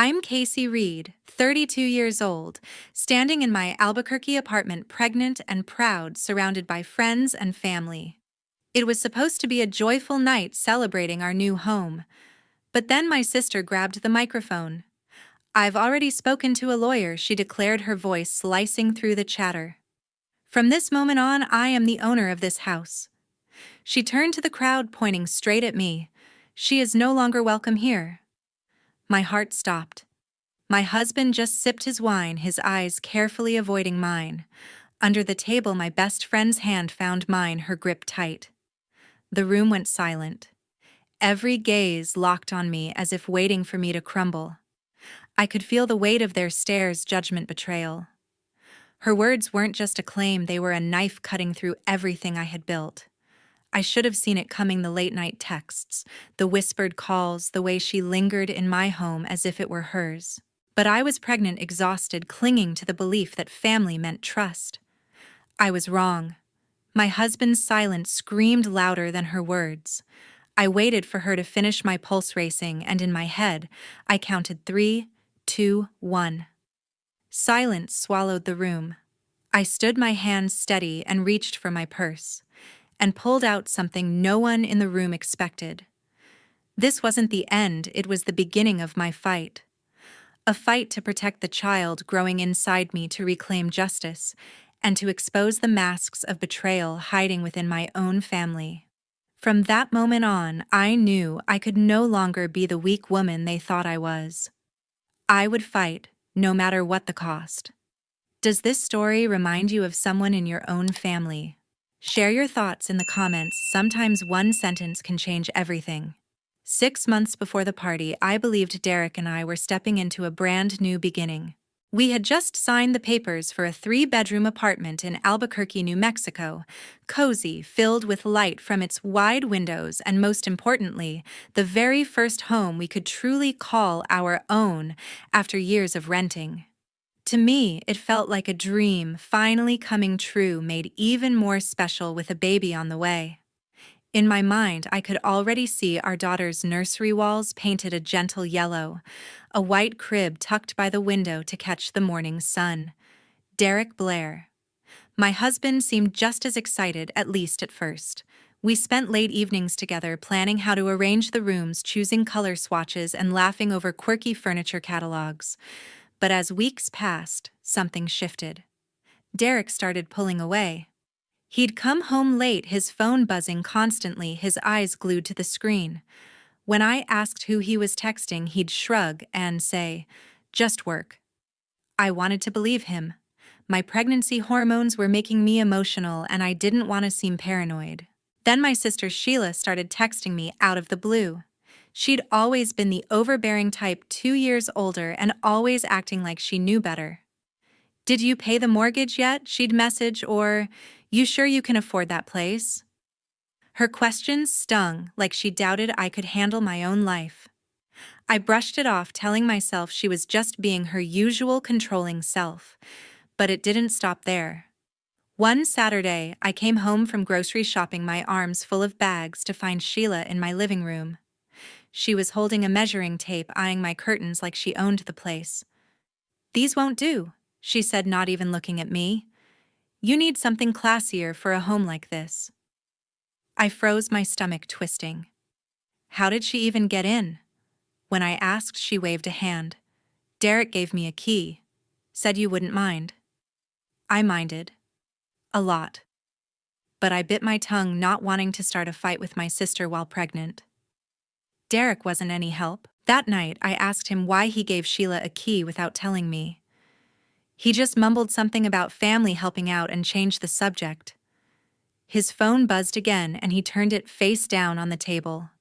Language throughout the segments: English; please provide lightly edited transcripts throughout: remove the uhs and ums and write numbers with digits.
I'm Casey Reed, 32 years old, standing in my Albuquerque apartment, pregnant and proud, surrounded by friends and family. It was supposed to be a joyful night celebrating our new home. But then my sister grabbed the microphone. "I've already spoken to a lawyer," she declared, her voice slicing through the chatter. "From this moment on, I am the owner of this house." She turned to the crowd, pointing straight at me. "She is no longer welcome here." My heart stopped. My husband just sipped his wine, his eyes carefully avoiding mine. Under the table, my best friend's hand found mine, her grip tight. The room went silent. Every gaze locked on me as if waiting for me to crumble. I could feel the weight of their stares, judgment, betrayal. Her words weren't just a claim, they were a knife cutting through everything I had built. I should have seen it coming, the late-night texts, the whispered calls, the way she lingered in my home as if it were hers. But I was pregnant, exhausted, clinging to the belief that family meant trust. I was wrong. My husband's silence screamed louder than her words. I waited for her to finish, my pulse racing, and in my head, I counted 3, 2, 1. Silence swallowed the room. I stood, my hands steady, and reached for my purse, and pulled out something no one in the room expected. This wasn't the end, it was the beginning of my fight. A fight to protect the child growing inside me, to reclaim justice, and to expose the masks of betrayal hiding within my own family. From that moment on, I knew I could no longer be the weak woman they thought I was. I would fight, no matter what the cost. Does this story remind you of someone in your own family? Share your thoughts in the comments. Sometimes one sentence can change everything. 6 months before the party, I believed Derek and I were stepping into a brand new beginning. We had just signed the papers for a 3-bedroom apartment in Albuquerque, New Mexico, cozy, filled with light from its wide windows, and most importantly, the very first home we could truly call our own after years of renting. To me, it felt like a dream finally coming true, made even more special with a baby on the way. In my mind, I could already see our daughter's nursery walls painted a gentle yellow, a white crib tucked by the window to catch the morning sun. Derek Blair. My husband seemed just as excited, at least at first. We spent late evenings together, planning how to arrange the rooms, choosing color swatches, and laughing over quirky furniture catalogs. But as weeks passed, something shifted. Derek started pulling away. He'd come home late, his phone buzzing constantly, his eyes glued to the screen. When I asked who he was texting, he'd shrug and say, "Just work." I wanted to believe him. My pregnancy hormones were making me emotional, and I didn't want to seem paranoid. Then my sister Sheila started texting me out of the blue. She'd always been the overbearing type, 2 years older and always acting like she knew better. "Did you pay the mortgage yet?" she'd message, or, "You sure you can afford that place?" Her questions stung, like she doubted I could handle my own life. I brushed it off, telling myself she was just being her usual controlling self. But it didn't stop there. One Saturday, I came home from grocery shopping, my arms full of bags, to find Sheila in my living room. She was holding a measuring tape, eyeing my curtains like she owned the place. "These won't do," she said, not even looking at me. "You need something classier for a home like this." I froze, my stomach twisting. How did she even get in? When I asked, she waved a hand. "Derek gave me a key. Said you wouldn't mind." I minded. A lot. But I bit my tongue, not wanting to start a fight with my sister while pregnant. Derek wasn't any help. That night, I asked him why he gave Sheila a key without telling me. He just mumbled something about family helping out and changed the subject. His phone buzzed again, and he turned it face down on the table.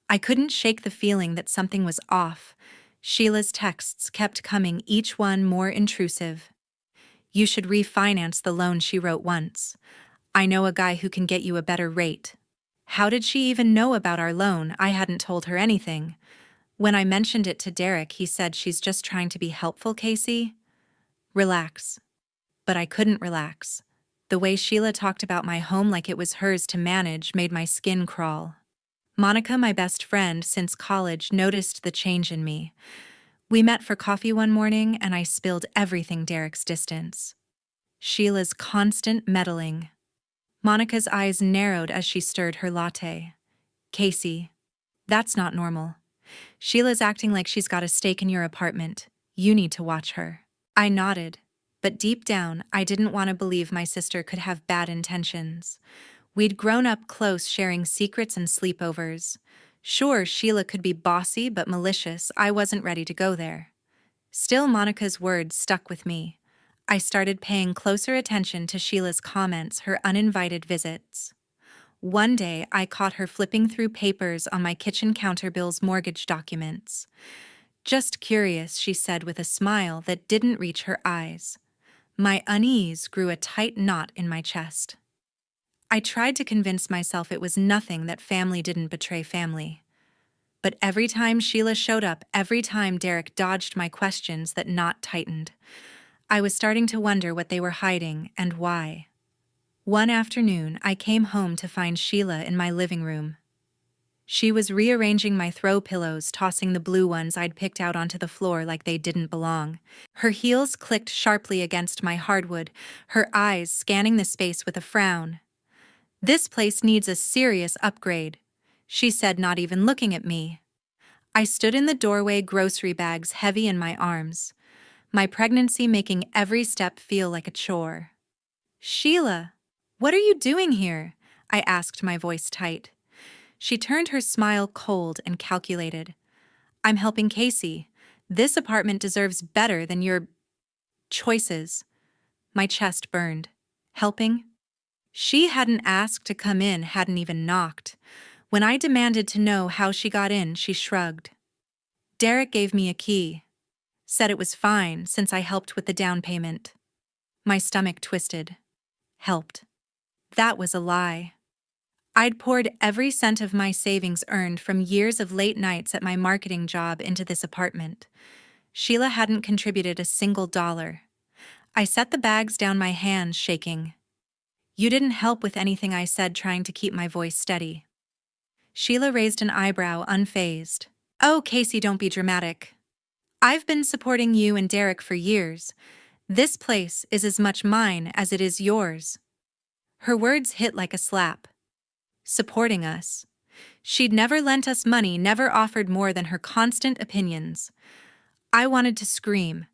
I couldn't shake the feeling that something was off. Sheila's texts kept coming, each one more intrusive. "You should refinance the loan," she wrote once. "I know a guy who can get you a better rate." How did she even know about our loan? I hadn't told her anything. When I mentioned it to Derek, he said, "She's just trying to be helpful, Casey. Relax." But I couldn't relax. The way Sheila talked about my home like it was hers to manage made my skin crawl. Monica, my best friend since college, noticed the change in me. We met for coffee one morning and I spilled everything Derek's distance. Sheila's constant meddling. Monica's eyes narrowed as she stirred her latte. Casey, that's not normal. Sheila's acting like she's got a stake in your apartment. You need to watch her. I nodded, but deep down, I didn't want to believe my sister could have bad intentions. We'd grown up close, sharing secrets and sleepovers. Sure, Sheila could be bossy but malicious. I wasn't ready to go there. Still, Monica's words stuck with me. I started paying closer attention to Sheila's comments, her uninvited visits. One day, I caught her flipping through papers on my kitchen counter Bill's mortgage documents. Just curious, she said with a smile that didn't reach her eyes. My unease grew a tight knot in my chest. I tried to convince myself it was nothing, that family didn't betray family. But every time Sheila showed up, every time Derek dodged my questions, that knot tightened. I was starting to wonder what they were hiding and why. One afternoon, I came home to find Sheila in my living room. She was rearranging my throw pillows, tossing the blue ones I'd picked out onto the floor like they didn't belong. Her heels clicked sharply against my hardwood, her eyes scanning the space with a frown. "This place needs a serious upgrade," she said, not even looking at me. I stood in the doorway, grocery bags heavy in my arms, my pregnancy making every step feel like a chore. "Sheila, what are you doing here?" I asked, my voice tight. She turned her smile cold and calculated. "I'm helping Casey. This apartment deserves better than your choices." My chest burned. Helping? She hadn't asked to come in, hadn't even knocked. When I demanded to know how she got in, she shrugged. "Derek gave me a key. Said it was fine since I helped with the down payment." My stomach twisted. Helped. That was a lie. I'd poured every cent of my savings earned from years of late nights at my marketing job into this apartment. Sheila hadn't contributed a single dollar. I set the bags down, my hands shaking. "You didn't help with anything," I said, trying to keep my voice steady. Sheila raised an eyebrow, unfazed. "Oh, Casey, don't be dramatic. I've been supporting you and Derek for years. This place is as much mine as it is yours." Her words hit like a slap. Supporting us. She'd never lent us money, never offered more than her constant opinions. I wanted to scream,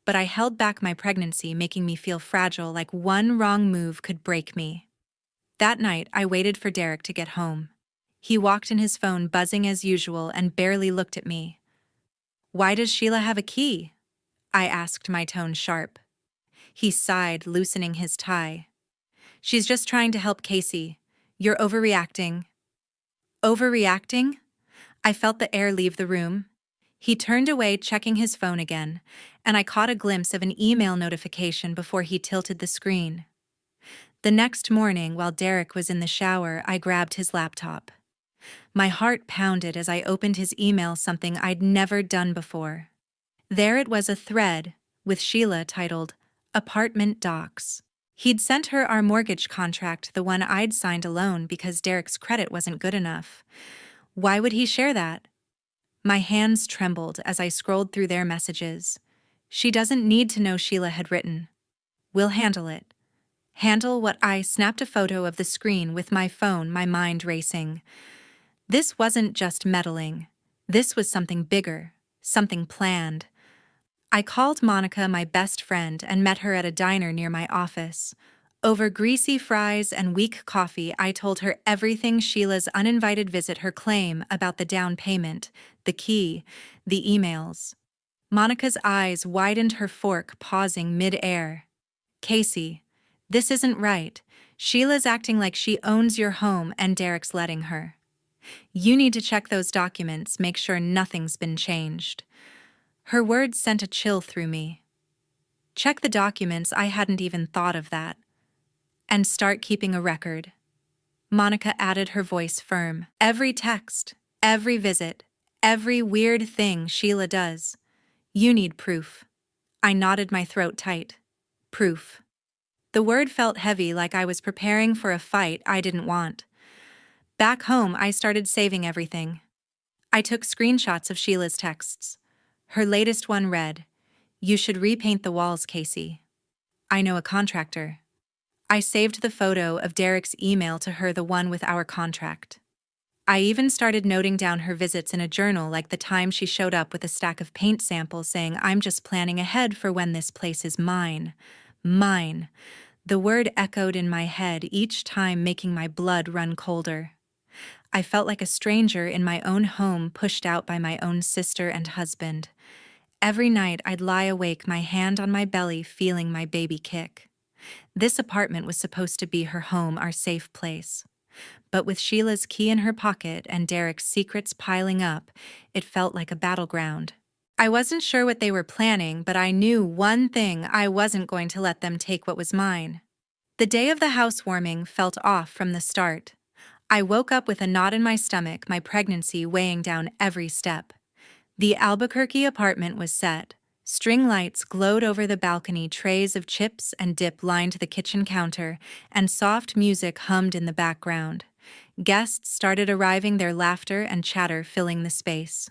but I held back, my pregnancy making me feel fragile, like one wrong move could break me. That night, I waited for Derek to get home. He walked in, his phone buzzing as usual, and barely looked at me. "Why does Sheila have a key?" I asked, my tone sharp. He sighed, loosening his tie. "She's just trying to help Casey. You're overreacting." Overreacting? I felt the air leave the room. He turned away, checking his phone again, and I caught a glimpse of an email notification before he tilted the screen. The next morning, while Derek was in the shower, I grabbed his laptop. My heart pounded as I opened his email, something I'd never done before. There it was, a thread with Sheila titled, "Apartment Docs." He'd sent her our mortgage contract, the one I'd signed alone because Derek's credit wasn't good enough. Why would he share that? My hands trembled as I scrolled through their messages. "She doesn't need to know," Sheila had written. "We'll handle it." Handle what? I snapped a photo of the screen with my phone, my mind racing. This wasn't just meddling. This was something bigger, something planned. I called Monica, my best friend, and met her at a diner near my office. Over greasy fries and weak coffee, I told her everything: Sheila's uninvited visit, her claim about the down payment, the key, the emails. Monica's eyes widened, her fork pausing mid-air. "Casey, this isn't right. Sheila's acting like she owns your home and Derek's letting her. You need to check those documents, make sure nothing's been changed." Her words sent a chill through me. Check the documents? I hadn't even thought of that. And start keeping a record. Monica added, her voice firm. Every text, every visit, every weird thing Sheila does. You need proof. I nodded, my throat tight. Proof. The word felt heavy, like I was preparing for a fight I didn't want. Back home, I started saving everything. I took screenshots of Sheila's texts, Her latest one read, "You should repaint the walls, Casey. I know a contractor." I saved the photo of Derek's email to her, the one with our contract. I even started noting down her visits in a journal, like the time she showed up with a stack of paint samples saying, "I'm just planning ahead for when this place is mine." Mine. The word echoed in my head each time, making my blood run colder. I felt like a stranger in my own home, pushed out by my own sister and husband. Every night I'd lie awake, my hand on my belly, feeling my baby kick. This apartment was supposed to be her home, our safe place. But with Sheila's key in her pocket and Derek's secrets piling up, it felt like a battleground. I wasn't sure what they were planning, but I knew one thing: I wasn't going to let them take what was mine. The day of the housewarming felt off from the start. I woke up with a knot in my stomach, my pregnancy weighing down every step. The Albuquerque apartment was set. String lights glowed over the balcony, trays of chips and dip lined the kitchen counter, and soft music hummed in the background. Guests started arriving, their laughter and chatter filling the space.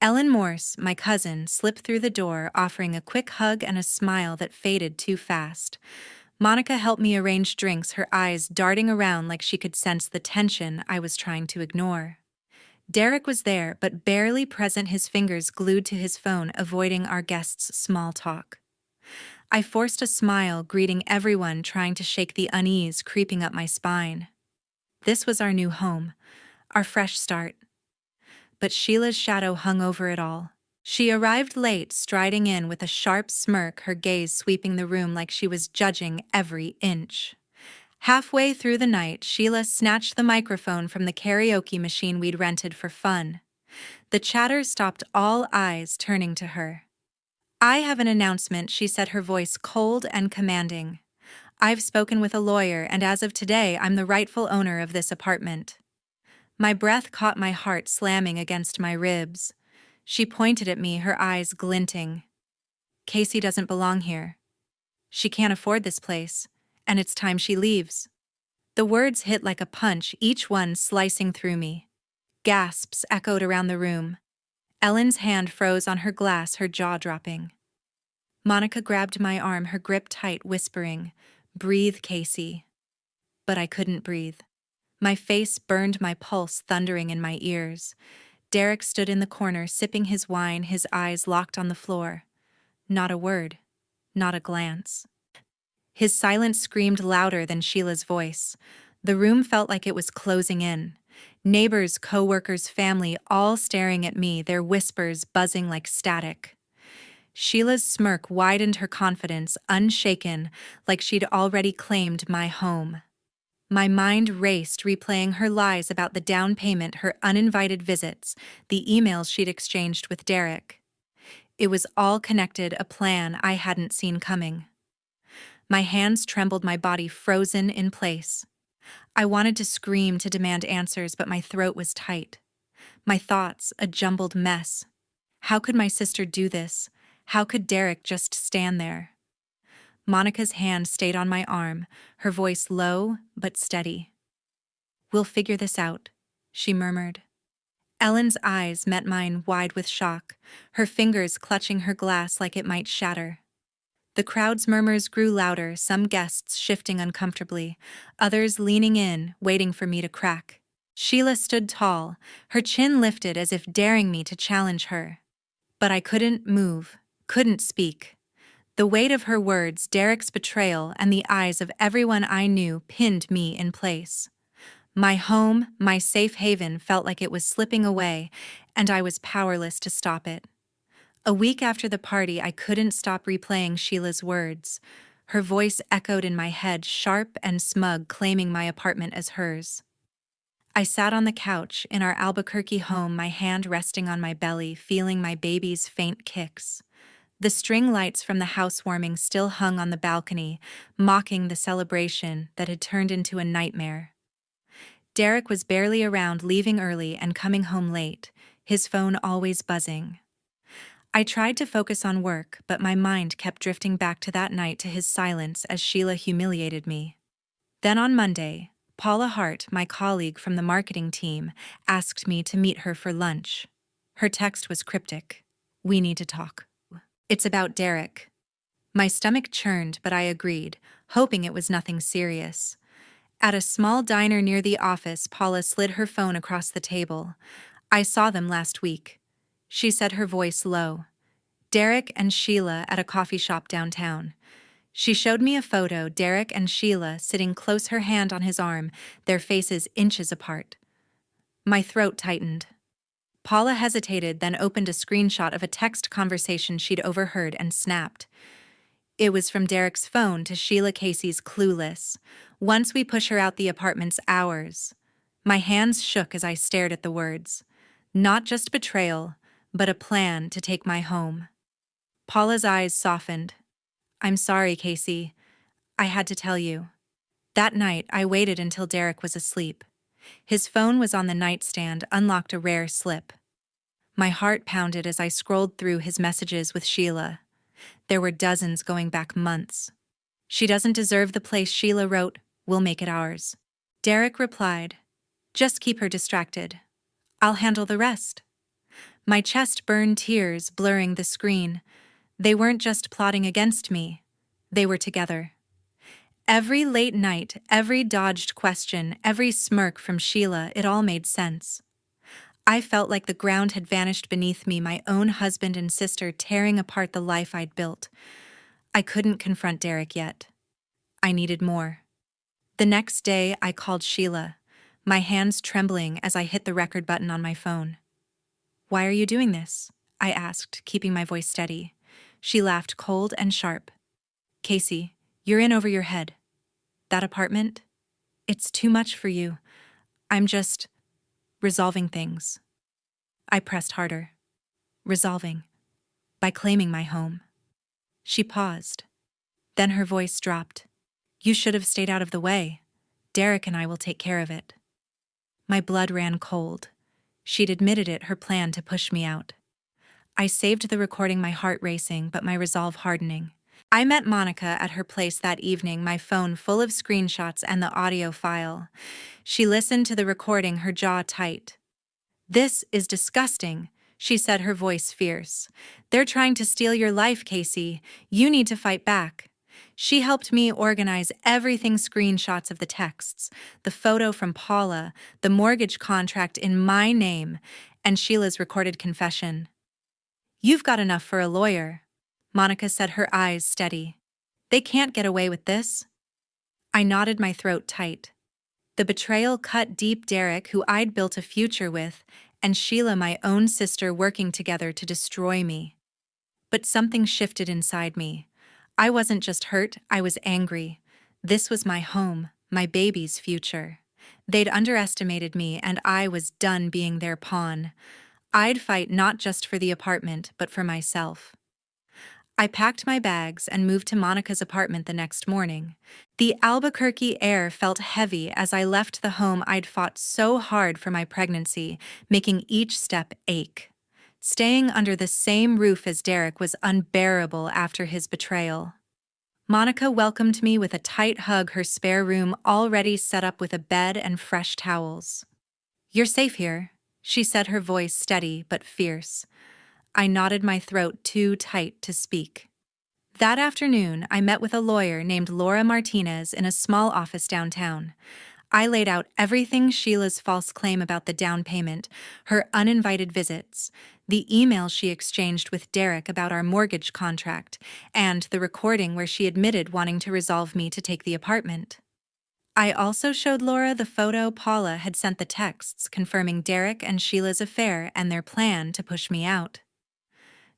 Ellen Morse, my cousin, slipped through the door, offering a quick hug and a smile that faded too fast. Monica helped me arrange drinks, her eyes darting around like she could sense the tension I was trying to ignore. Derek was there, but barely present, his fingers glued to his phone, avoiding our guests' small talk. I forced a smile, greeting everyone, trying to shake the unease creeping up my spine. This was our new home, our fresh start. But Sheila's shadow hung over it all. She arrived late, striding in with a sharp smirk, her gaze sweeping the room like she was judging every inch. Halfway through the night, Sheila snatched the microphone from the karaoke machine we'd rented for fun. The chatter stopped, all eyes turning to her. "I have an announcement," she said, her voice cold and commanding. "I've spoken with a lawyer, and as of today, I'm the rightful owner of this apartment." My breath caught my heart slamming against my ribs. She pointed at me, her eyes glinting. "Casey doesn't belong here. She can't afford this place, and it's time she leaves." The words hit like a punch, each one slicing through me. Gasps echoed around the room. Ellen's hand froze on her glass, her jaw dropping. Monica grabbed my arm, her grip tight, whispering, "Breathe, Casey." But I couldn't breathe. My face burned, my pulse thundering in my ears. Derek stood in the corner, sipping his wine, his eyes locked on the floor. Not a word, not a glance. His silence screamed louder than Sheila's voice. The room felt like it was closing in. Neighbors, co-workers, family, all staring at me, their whispers buzzing like static. Sheila's smirk widened, her confidence unshaken, like she'd already claimed my home. My mind raced, replaying her lies about the down payment, her uninvited visits, the emails she'd exchanged with Derek. It was all connected, a plan I hadn't seen coming. My hands trembled, my body frozen in place. I wanted to scream, to demand answers, but my throat was tight. My thoughts, a jumbled mess. How could my sister do this? How could Derek just stand there? Monica's hand stayed on my arm, her voice low but steady. "We'll figure this out," she murmured. Ellen's eyes met mine, wide with shock, her fingers clutching her glass like it might shatter. The crowd's murmurs grew louder, some guests shifting uncomfortably, others leaning in, waiting for me to crack. Sheila stood tall, her chin lifted as if daring me to challenge her. But I couldn't move, couldn't speak. The weight of her words, Derek's betrayal, and the eyes of everyone I knew pinned me in place. My home, my safe haven, felt like it was slipping away, and I was powerless to stop it. A week after the party, I couldn't stop replaying Sheila's words. Her voice echoed in my head, sharp and smug, claiming my apartment as hers. I sat on the couch in our Albuquerque home, my hand resting on my belly, feeling my baby's faint kicks. The string lights from the housewarming still hung on the balcony, mocking the celebration that had turned into a nightmare. Derek was barely around, leaving early and coming home late, his phone always buzzing. I tried to focus on work, but my mind kept drifting back to that night, to his silence as Sheila humiliated me. Then on Monday, Paula Hart, my colleague from the marketing team, asked me to meet her for lunch. Her text was cryptic. We need to talk. It's about Derek. My stomach churned, but I agreed, hoping it was nothing serious. At a small diner near the office, Paula slid her phone across the table. I saw them last week. She said, her voice low. Derek and Sheila at a coffee shop downtown. She showed me a photo, Derek and Sheila sitting close, her hand on his arm, their faces inches apart. My throat tightened. Paula hesitated, then opened a screenshot of a text conversation she'd overheard and snapped. It was from Derek's phone to Sheila Casey's clueless. Once we push her out, the apartment's ours. My hands shook as I stared at the words. Not just betrayal, but a plan to take my home. Paula's eyes softened. I'm sorry, Casey. I had to tell you. That night, I waited until Derek was asleep. His phone was on the nightstand, unlocked, a rare slip. My heart pounded as I scrolled through his messages with Sheila. There were dozens going back months. She doesn't deserve the place, Sheila wrote. We'll make it ours. Derek replied, just keep her distracted. I'll handle the rest. My chest burned, tears blurring the screen. They weren't just plotting against me. They were together. Every late night, every dodged question, every smirk from Sheila, it all made sense. I felt like the ground had vanished beneath me, my own husband and sister tearing apart the life I'd built. I couldn't confront Derek yet. I needed more. The next day, I called Sheila, my hands trembling as I hit the record button on my phone. Why are you doing this? I asked, keeping my voice steady. She laughed, cold and sharp. Casey, you're in over your head. That apartment? It's too much for you. I'm just resolving things. I pressed harder. Resolving. By claiming my home. She paused. Then her voice dropped. You should have stayed out of the way. Derek and I will take care of it. My blood ran cold. She'd admitted it, her plan to push me out. I saved the recording, my heart racing, but my resolve hardening. I met Monica at her place that evening, my phone full of screenshots and the audio file. She listened to the recording, her jaw tight. This is disgusting, she said, her voice fierce. They're trying to steal your life, Casey. You need to fight back. She helped me organize everything, screenshots of the texts, the photo from Paula, the mortgage contract in my name, and Sheila's recorded confession. You've got enough for a lawyer, Monica said, her eyes steady. They can't get away with this. I nodded, my throat tight. The betrayal cut deep. Derek, who I'd built a future with, and Sheila, my own sister, working together to destroy me. But something shifted inside me. I wasn't just hurt, I was angry. This was my home, my baby's future. They'd underestimated me, and I was done being their pawn. I'd fight not just for the apartment, but for myself. I packed my bags and moved to Monica's apartment the next morning. The Albuquerque air felt heavy as I left the home I'd fought so hard for my pregnancy, making each step ache. Staying under the same roof as Derek was unbearable after his betrayal. Monica welcomed me with a tight hug, her spare room already set up with a bed and fresh towels. You're safe here, she said, her voice steady but fierce. I nodded, my throat too tight to speak. That afternoon, I met with a lawyer named Laura Martinez in a small office downtown. I laid out everything: Sheila's false claim about the down payment, her uninvited visits, the email she exchanged with Derek about our mortgage contract, and the recording where she admitted wanting to resolve me to take the apartment. I also showed Laura the photo Paula had sent, the texts confirming Derek and Sheila's affair and their plan to push me out.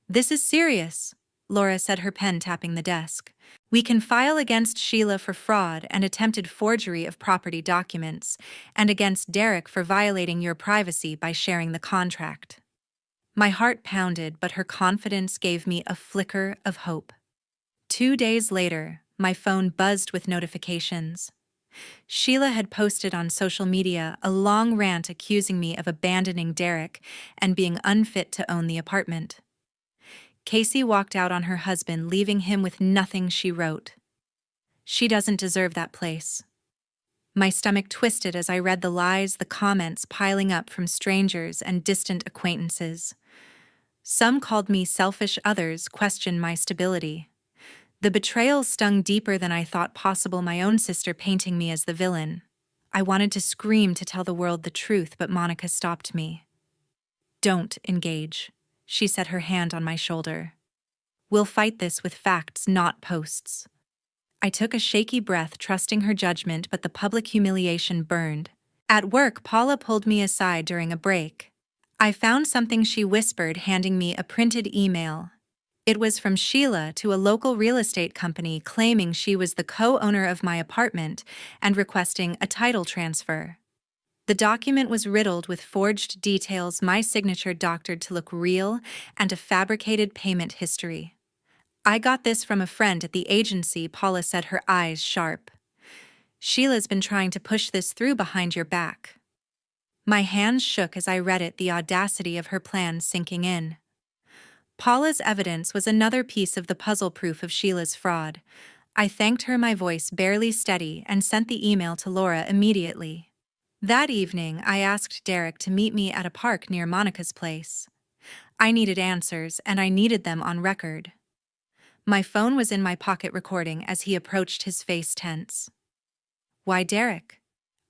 This is serious, Laura said, her pen tapping the desk. We can file against Sheila for fraud and attempted forgery of property documents, and against Derek for violating your privacy by sharing the contract. My heart pounded, but her confidence gave me a flicker of hope. 2 days later, my phone buzzed with notifications. Sheila had posted on social media a long rant accusing me of abandoning Derek and being unfit to own the apartment. Casey walked out on her husband, leaving him with nothing, she wrote. She doesn't deserve that place. My stomach twisted as I read the lies, the comments piling up from strangers and distant acquaintances. Some called me selfish, others questioned my stability. The betrayal stung deeper than I thought possible, my own sister painting me as the villain. I wanted to scream to tell the world the truth, but Monica stopped me. "Don't engage," she set her hand on my shoulder. "We'll fight this with facts, not posts." I took a shaky breath, trusting her judgment, but the public humiliation burned. At work, Paula pulled me aside during a break. I found something, she whispered, handing me a printed email. It was from Sheila to a local real estate company, claiming she was the co-owner of my apartment and requesting a title transfer. The document was riddled with forged details, my signature doctored to look real, and a fabricated payment history. "I got this from a friend at the agency," Paula said, her eyes sharp. "Sheila's been trying to push this through behind your back." My hands shook as I read it, the audacity of her plan sinking in. Paula's evidence was another piece of the puzzle, proof of Sheila's fraud. I thanked her, my voice barely steady, and sent the email to Laura immediately. That evening, I asked Derek to meet me at a park near Monica's place. I needed answers, and I needed them on record. My phone was in my pocket, recording as he approached, his face tense. "Why, Derek?"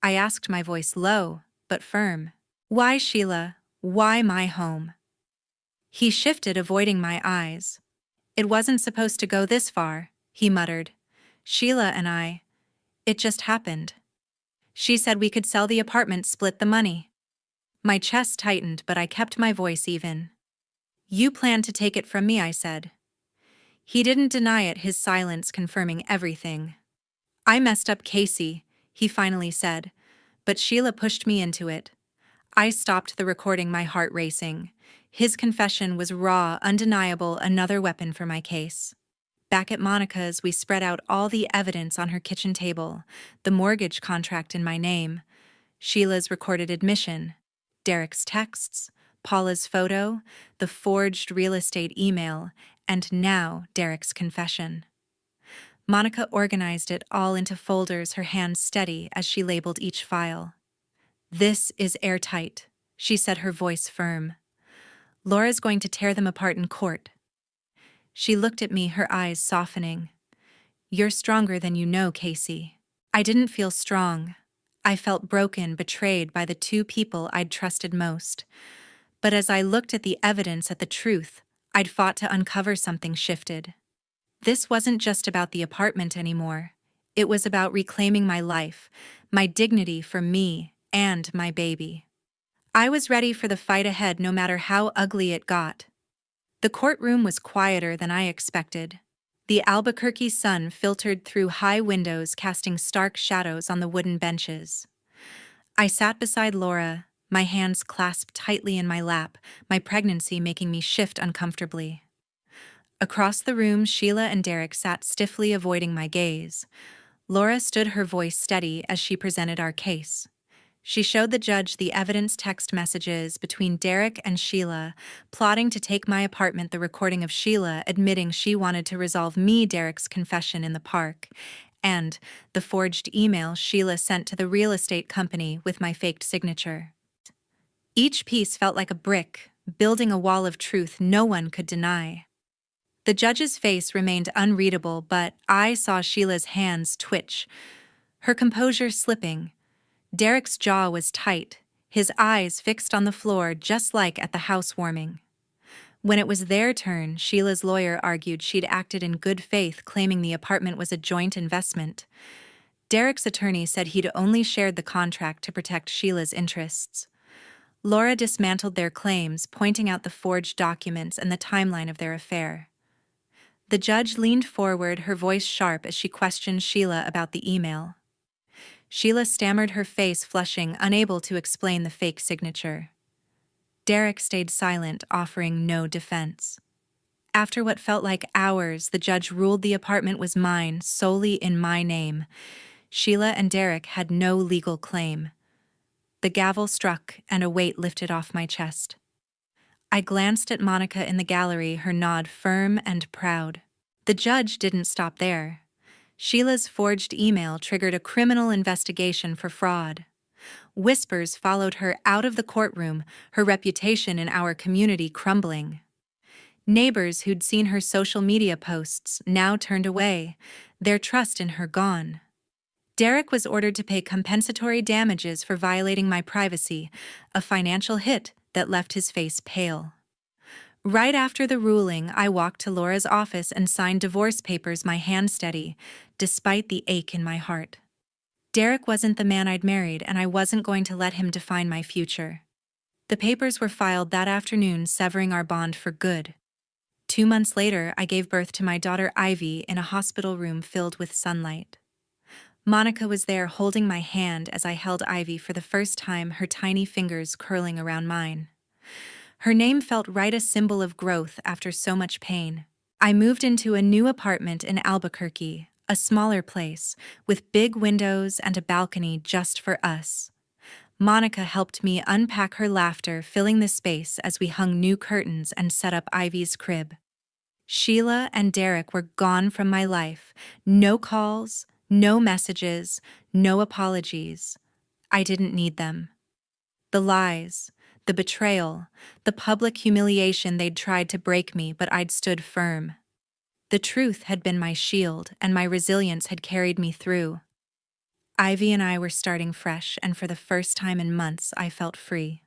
I asked, my voice low but firm. "Why, Sheila? Why my home?" He shifted, avoiding my eyes. "It wasn't supposed to go this far," he muttered. "Sheila and I, it just happened. She said we could sell the apartment, split the money." My chest tightened, but I kept my voice even. "You planned to take it from me," I said. He didn't deny it, his silence confirming everything. "I messed up, Casey," he finally said, but Sheila pushed me into it. I stopped the recording, my heart racing. His confession was raw, undeniable, another weapon for my case. Back at Monica's, we spread out all the evidence on her kitchen table: the mortgage contract in my name, Sheila's recorded admission, Derek's texts, Paula's photo, the forged real estate email, and now Derek's confession. Monica organized it all into folders, her hands steady as she labeled each file. "This is airtight," she said, her voice firm. "Laura's going to tear them apart in court." She looked at me, her eyes softening. "You're stronger than you know, Casey." I didn't feel strong. I felt broken, betrayed by the two people I'd trusted most. But as I looked at the evidence, at the truth I'd fought to uncover, something shifted. This wasn't just about the apartment anymore. It was about reclaiming my life, my dignity, for me and my baby. I was ready for the fight ahead, no matter how ugly it got. The courtroom was quieter than I expected. The Albuquerque sun filtered through high windows, casting stark shadows on the wooden benches. I sat beside Laura, my hands clasped tightly in my lap, my pregnancy making me shift uncomfortably. Across the room, Sheila and Derek sat stiffly, avoiding my gaze. Laura stood, her voice steady, as she presented our case. She showed the judge the evidence: text messages between Derek and Sheila, plotting to take my apartment, the recording of Sheila admitting she wanted to resolve me, Derek's confession in the park, and the forged email Sheila sent to the real estate company with my faked signature. Each piece felt like a brick, building a wall of truth no one could deny. The judge's face remained unreadable, but I saw Sheila's hands twitch, her composure slipping. Derek's jaw was tight, his eyes fixed on the floor, just like at the housewarming. When it was their turn, Sheila's lawyer argued she'd acted in good faith, claiming the apartment was a joint investment. Derek's attorney said he'd only shared the contract to protect Sheila's interests. Laura dismantled their claims, pointing out the forged documents and the timeline of their affair. The judge leaned forward, her voice sharp, as she questioned Sheila about the email. Sheila stammered, her face flushing, unable to explain the fake signature. Derek stayed silent, offering no defense. After what felt like hours, the judge ruled the apartment was mine, solely in my name. Sheila and Derek had no legal claim. The gavel struck, and a weight lifted off my chest. I glanced at Monica in the gallery, her nod firm and proud. The judge didn't stop there. Sheila's forged email triggered a criminal investigation for fraud. Whispers followed her out of the courtroom, her reputation in our community crumbling. Neighbors who'd seen her social media posts now turned away, their trust in her gone. Derek was ordered to pay compensatory damages for violating my privacy, a financial hit that left his face pale. Right after the ruling, I walked to Laura's office and signed divorce papers, my hand steady, despite the ache in my heart. Derek wasn't the man I'd married, and I wasn't going to let him define my future. The papers were filed that afternoon, severing our bond for good. 2 months later, I gave birth to my daughter Ivy in a hospital room filled with sunlight. Monica was there holding my hand as I held Ivy for the first time, her tiny fingers curling around mine. Her name felt right, a symbol of growth after so much pain. I moved into a new apartment in Albuquerque, a smaller place, with big windows and a balcony just for us. Monica helped me unpack, her laughter filling the space as we hung new curtains and set up Ivy's crib. Sheila and Derek were gone from my life. No calls, no messages, no apologies. I didn't need them. The lies, the betrayal, the public humiliation, they'd tried to break me, but I'd stood firm. The truth had been my shield, and my resilience had carried me through. Ivy and I were starting fresh, and for the first time in months, I felt free.